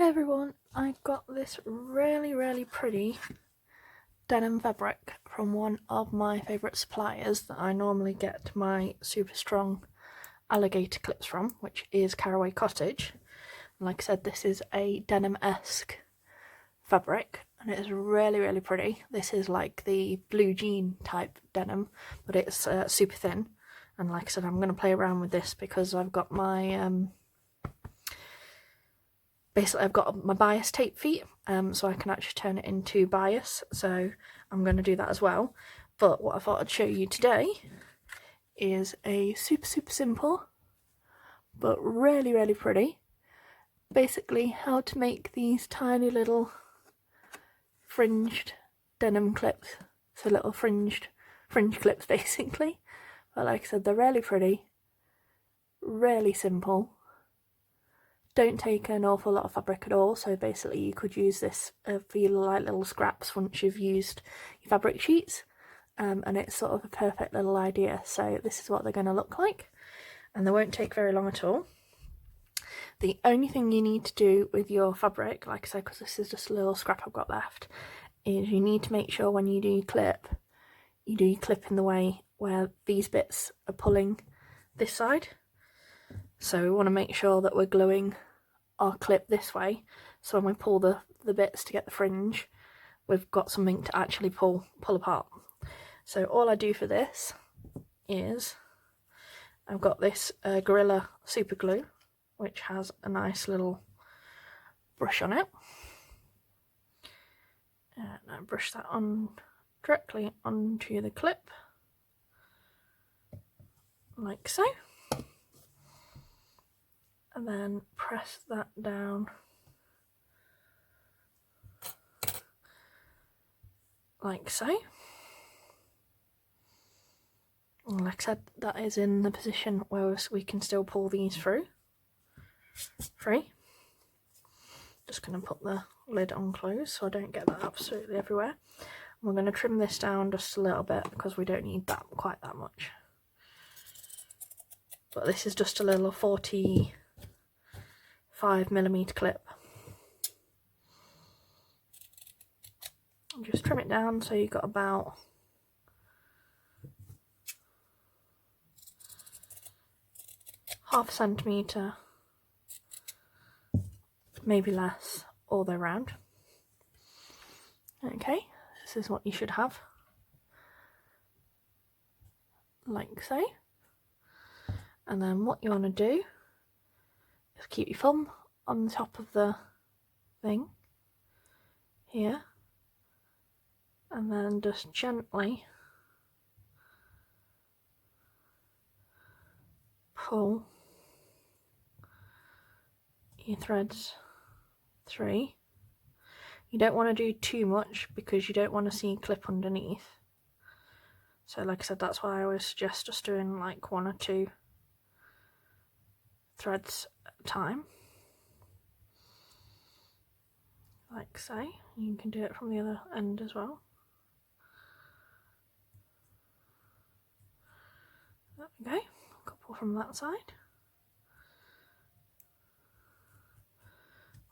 Hi everyone, I got this really pretty denim fabric from one of my favourite suppliers that I normally get my super strong alligator clips from, which is Carroway Cottage. And like I said, this is a denim-esque fabric and it is really pretty. This is like the blue jean type denim, but it's super thin. And like I said, I'm going to play around with this because I've got my basically I've got my bias tape feet, so I can actually turn it into bias, so I'm going to do that as well. But what I thought I'd show you today is a super simple but really pretty, basically how to make these tiny little fringed denim clips, so little fringe clips basically. But like I said, they're really pretty, really simple, don't take an awful lot of fabric at all, so basically you could use this for your like little scraps once you've used your fabric sheets, and it's sort of a perfect little idea. So this is what they're going to look like, and they won't take very long at all. The only thing you need to do with your fabric, like I said, because this is just a little scrap I've got left, is you need to make sure when you do your clip, you do your clip in the way where these bits are pulling this side. So we want to make sure that we're gluing our clip this way, so when we pull the bits to get the fringe, we've got something to actually pull apart. So all I do for this is I've got this Gorilla super glue, which has a nice little brush on it, and I brush that on directly onto the clip like so, and then press that down like so. And like I said, that is in the position where we can still pull these through. Just going to put the lid on close so I don't get that absolutely everywhere. And we're going to trim this down just a little bit because we don't need that quite that much. But this is just a little 45mm clip. And just trim it down so you've got about half a centimetre, maybe less, all the way around. Okay, this is what you should have, like so. And then what you want to do is keep your thumb on the top of the thing here, and then just gently pull your threads through. You don't want to do too much because you don't want to see a clip underneath. So like I said, that's why I always suggest just doing like 1 or 2 threads at a time, like so. You can do it from the other end as well. There we go, a couple from that side.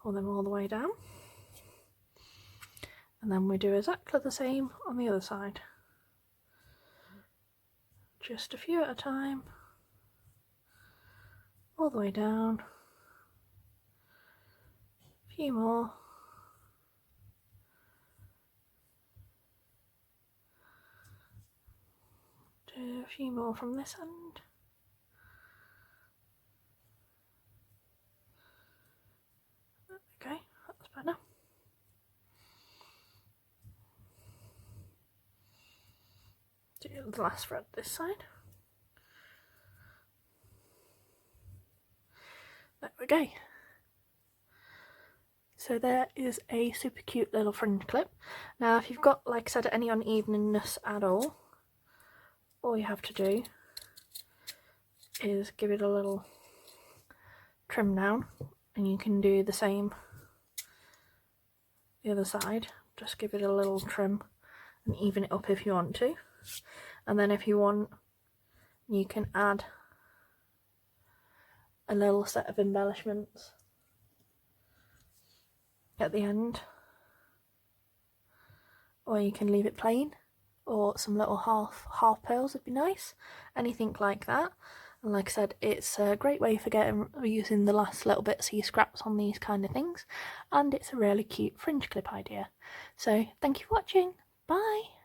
Pull them all the way down. And then we do exactly the same on the other side. Just a few at a time. All the way down. A few more. Do a few more from this end. Okay, that's better. Do the last thread this side. There we go. So there is a super cute little fringe clip. Now if you've got, like I said, any unevenness at all you have to do is give it a little trim down, and you can do the same the other side. Just give it a little trim and even it up if you want to. And then if you want, you can add a little set of embellishments at the end, or you can leave it plain, or some little half pearls would be nice, anything like that. And like I said, it's a great way for using the last little bits of your scraps on these kind of things, and it's a really cute fringe clip idea. So thank you for watching, bye!